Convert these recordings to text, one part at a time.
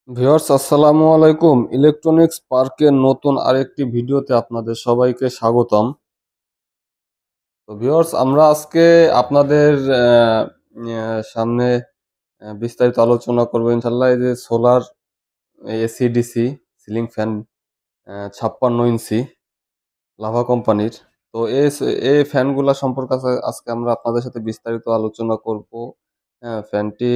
Viewers আসসালামু আলাইকুম। Electronics পার্কের নতুন আরেকটি ভিডিওতে আপনাদের সবাইকে স্বাগতম। তো ভিউয়ার্স আমরা আজকে আপনাদের সামনে বিস্তারিত আলোচনা করবো ইনশাল্লাহ। এই যে solar AC DC ceiling fan 56 ইঞ্চি লাভা কোম্পানির। তো এই ফ্যানগুলা সম্পর্কে আজকে আমরা আপনাদের সাথে বিস্তারিত আলোচনা করব। ফ্যানটি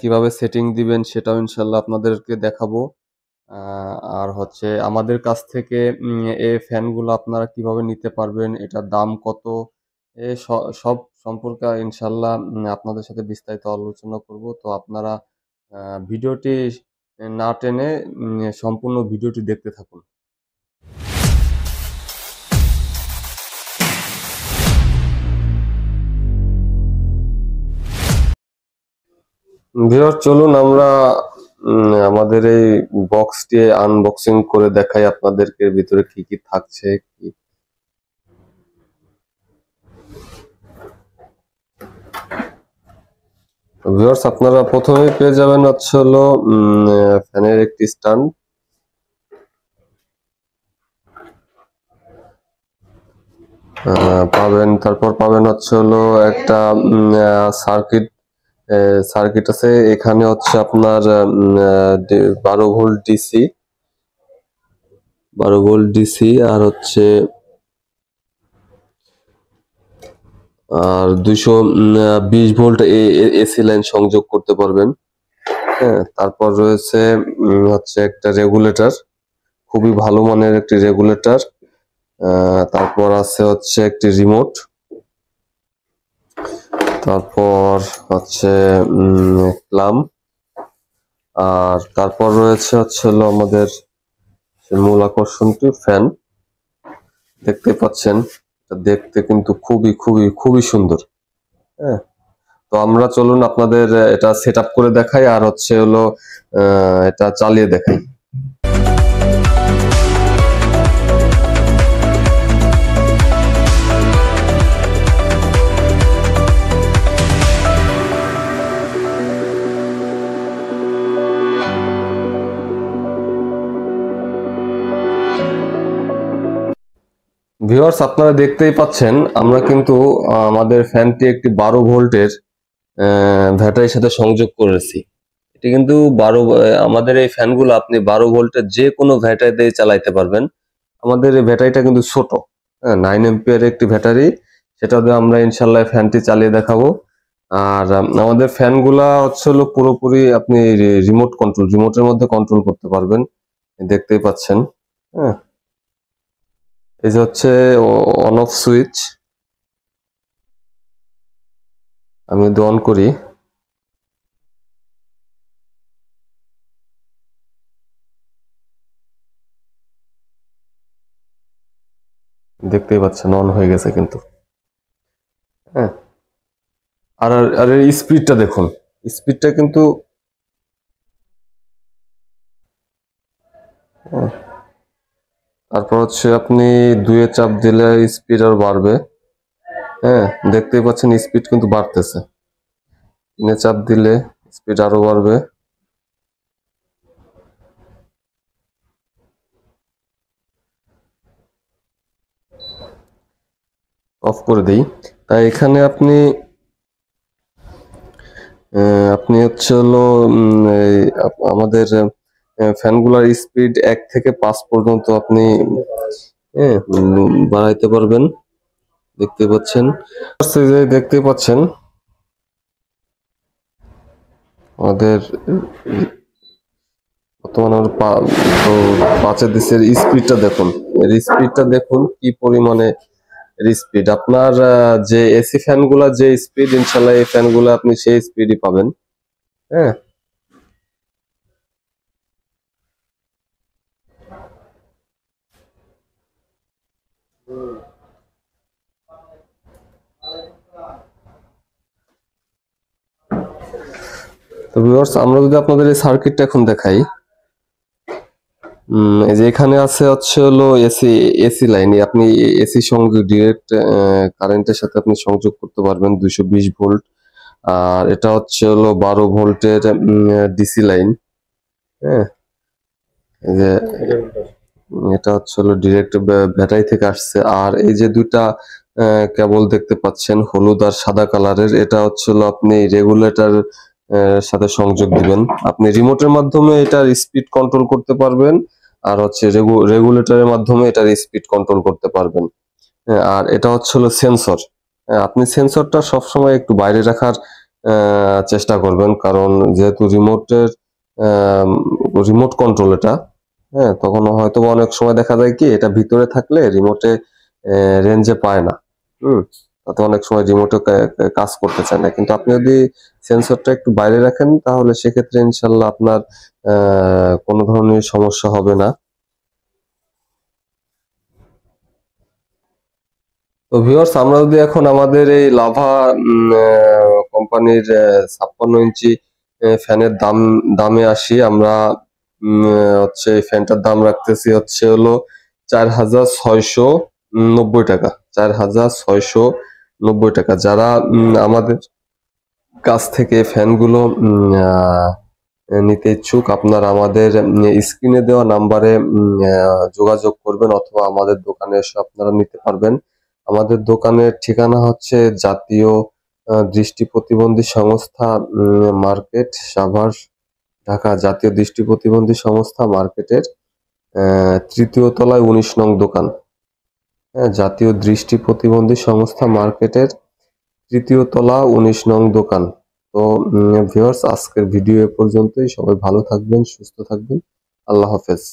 কিভাবে সেটিং দিবেন সেটাও ইনশাল্লাহ আপনাদেরকে দেখাবো। আর হচ্ছে আমাদের কাছ থেকে এই ফ্যানগুলো আপনারা কিভাবে নিতে পারবেন, এটার দাম কত, সব সম্পর্কে ইনশাল্লাহ আপনাদের সাথে বিস্তারিত আলোচনা করব। তো আপনারা ভিডিওটি না টেনে সম্পূর্ণ ভিডিওটি দেখতে থাকুন। ভিউয়ার চলুন আমরা আমাদের এই বক্সটি আনবক্সিং করে দেখাই আপনাদেরকে ভিতরে কি কি থাকছে। কি ভিউয়ার্স আপনারা প্রথমে পেয়ে যাবেন হচ্ছে হলো ফ্যানের একটি স্ট্যান্ড, পাবেন। তারপর পাবেন হচ্ছে হলো একটা সার্কিট সার্কিট আছে। এখানে হচ্ছে আপনার 12 ভোল্ট ডিসি, 12 ভোল্ট ডিসি আর হচ্ছে 220 ভোল্ট এসি লাইন সংযোগ করতে পারবেন। হ্যাঁ, তারপর রয়েছে হচ্ছে একটা রেগুলেটর, খুবই ভালো মানের একটি রেগুলেটর। তারপর আছে হচ্ছে একটি রিমোট, তারপর হচ্ছে ক্লাম্প, আর তারপর রয়েছে হচ্ছে হলো আমাদের মূল আকর্ষণটি ফ্যান। দেখতে পাচ্ছেন এটা দেখতে কিন্তু খুবই খুবই খুবই সুন্দর। হ্যাঁ, তো আমরা চলুন আপনাদের এটা সেট আপ করে দেখাই আর হচ্ছে হলো এটা চালিয়ে দেখাই। ভিউয়ার্স আপনারা দেখতেই পাচ্ছেন আমরা কিন্তু আমাদের ফ্যানটি একটি 12 ভোল্টের ব্যাটারির সাথে সংযোগ করেছি। এটি কিন্তু আমাদের এই ফ্যানগুলো আপনি 12 ভোল্টের যে কোনো ব্যাটারি দিয়ে চালাইতে পারবেন। আমাদের এই ব্যাটারিটা কিন্তু ছোট, 9 এম্পিয়ার একটি ব্যাটারি, সেটা দিয়ে আমরা ইনশাল্লাহ ফ্যানটি চালিয়ে দেখাবো। আর আমাদের ফ্যানগুলা হচ্ছে হলো পুরোপুরি আপনি রিমোট কন্ট্রোল, রিমোটের মধ্যে কন্ট্রোল করতে পারবেন। দেখতেই পাচ্ছেন। হ্যাঁ, এই যে হচ্ছে অন অফ সুইচ, আমি যদি অন করি দেখতেই পাচ্ছেন অন হয়ে গেছে কিন্তু। হ্যাঁ, আর আর এর স্পিডটা দেখুন, স্পিডটা কিন্তু তারপর হচ্ছে আপনি 2-এ চাপ দিলে স্পিড আর বাড়বে। হ্যাঁ, দেখতেই পাচ্ছেন স্পিড কিন্তু বাড়তেছে। 3-এ চাপ দিলে স্পিড আরো বাড়বে। অফ করে দিই। তাই এখানে আপনি আপনি হচ্ছে হলো আমাদের ফ্যানগুলার স্পিড 1 থেকে 5 পর্যন্ত আপনি বাড়াইতে পারবেন। দেখতে পাচ্ছেন, দেখতে পাচ্ছেন আমাদের বর্তমানে আমরা 5-এ দিচ্ছি। স্পিডটা দেখুন, এর স্পিডটা দেখুন কি পরিমাণে স্পিড। আপনার যে এসি ফ্যানগুলা যে স্পিড, ইনশাল্লাহ এই ফ্যানগুলো আপনি সেই স্পিডই পাবেন। হ্যাঁ, তো ভিউয়ার্স আমরা যদি আপনাদের এই সার্কিটটা এখন দেখাই, এই যে এখানে আছে হচ্ছে হলো এসি, এসি লাইন। আপনি এসি সংযোগ ডিরেক্ট কারেন্টের সাথে আপনি সংযোগ করতে পারবেন 220 ভোল্ট। আর এটা হচ্ছে হলো 12 ভোল্টের ডিসি লাইন। হ্যাঁ, এই যে এটা হচ্ছে হলো ডিরেক্ট ব্যাটারি থেকে আসছে। আর এই যে দুইটা কেবল দেখতে পাচ্ছেন হলুদ আর সাদা কালারের, এটা হচ্ছে হলো আপনি রেগুলেটর সাথে সংযোগ দিবেন। আপনি রিমোটের মাধ্যমে এটার স্পিড কন্ট্রোল করতে পারবেন, আর হচ্ছে রেগুলেটরের মাধ্যমে এটার স্পিড কন্ট্রোল করতে পারবেন। হ্যাঁ, আর এটা হচ্ছে হলো সেন্সর। আপনি সেন্সরটা সবসময় একটু বাইরে রাখার চেষ্টা করবেন, কারণ যেহেতু রিমোট কন্ট্রোল এটা, হ্যাঁ, তখন হয়তো অনেক সময় দেখা যায় কি এটা ভিতরে থাকলে রিমোটে রেঞ্জে পায় না। হুম, তাতে অনেক সময় রিমোটে কাজ করতে চায় না, কিন্তু আপনি যদি সেন্সরটা একটু বাইরে রাখেন তাহলে সেক্ষেত্রে ইনশাল্লাহ আপনার কোনো ধরনের সমস্যা হবে না। তো ভিউয়ার্স, আমরা যদি এখন আমাদের এই লাভা কোম্পানির 56 ইঞ্চি ফ্যানের দামে আসি, আমরা হচ্ছে এই ফ্যানটার দাম রাখতেছি হচ্ছে হলো 4,690 টাকা। 4,690 টাকা। যারা আমাদের কাছ থেকে ফ্যানগুলো নিতে ইচ্ছুক, আপনারা আমাদের স্ক্রিনে দেওয়া নাম্বারে যোগাযোগ করবেন, অথবা আমাদের দোকানে এসে আপনারা নিতে পারবেন। আমাদের দোকানের ঠিকানা হচ্ছে জাতীয় দৃষ্টি প্রতিবন্ধী সংস্থা মার্কেট, সাভার, ঢাকা। জাতীয় দৃষ্টি প্রতিবন্ধী সংস্থা মার্কেটের তৃতীয় তলায় 19 নং দোকান। হ্যাঁ, জাতীয় দৃষ্টি প্রতিবন্ধী সংস্থা মার্কেটের তৃতীয় তলা 19 নং দোকান। তো ভিউয়ার্স, আজকের ভিডিও এ পর্যন্তই। সবাই ভালো থাকবেন, সুস্থ থাকবেন। আল্লাহ হাফেজ।